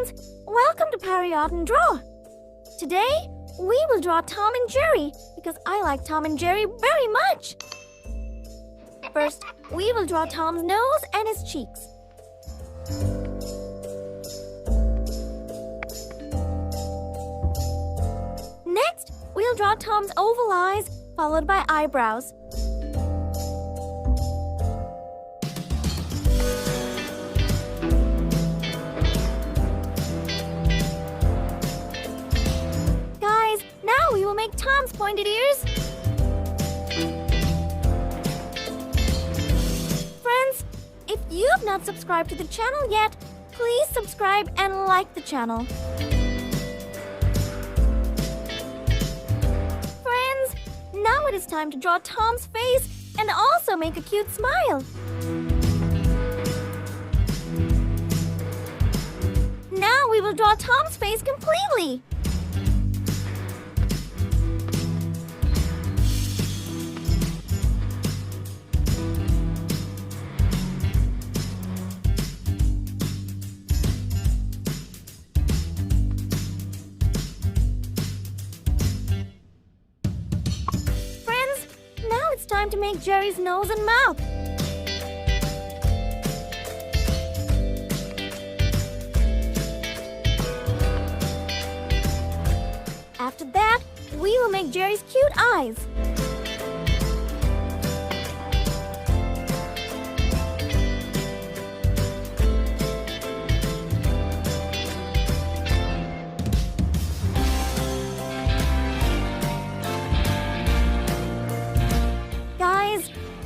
friends, welcome to Pari Art and Draw. Today, we will draw Tom and Jerry because I like Tom and Jerry very much. First, we will draw Tom's nose and his cheeks. Next, we'll draw Tom's oval eyes, followed by eyebrows. Guys, now we will make Tom's pointed ears. Friends, if you have not subscribed to the channel yet, please subscribe and like the channel. Now it is time to draw Tom's face and also make a cute smile. Now we will draw Tom's face completely. It's time to make Jerry's nose and mouth. After that, we will make Jerry's cute eyes.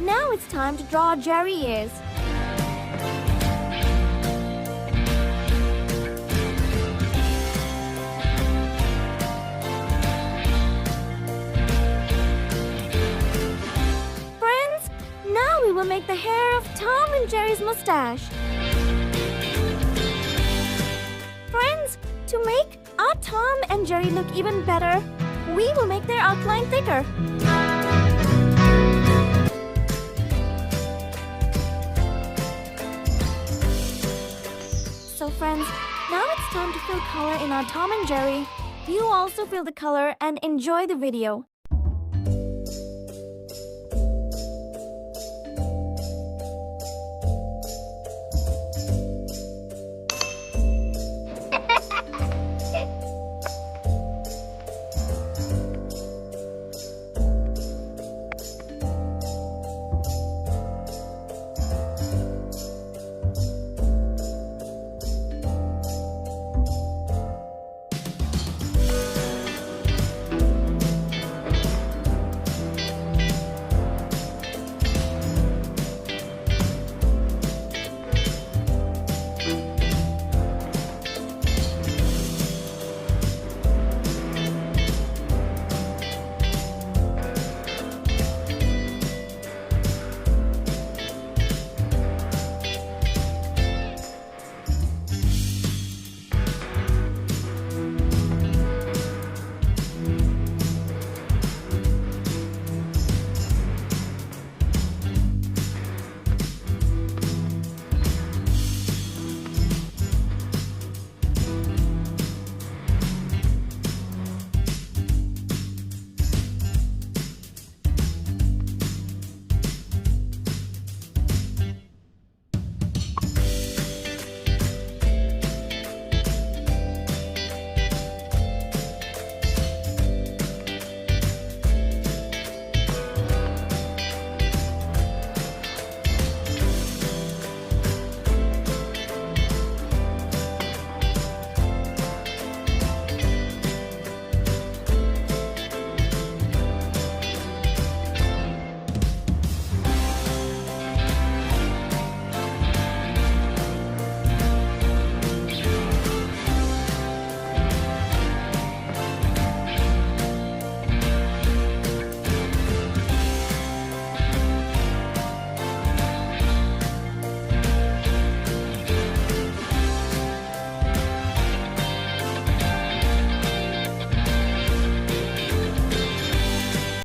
Now it's time to draw Jerry ears. Friends, now we will make the hair of Tom and Jerry's mustache. Friends, to make our Tom and Jerry look even better, we will make their outline thicker. So friends, now it's time to fill color in our Tom and Jerry. You also fill the color and enjoy the video.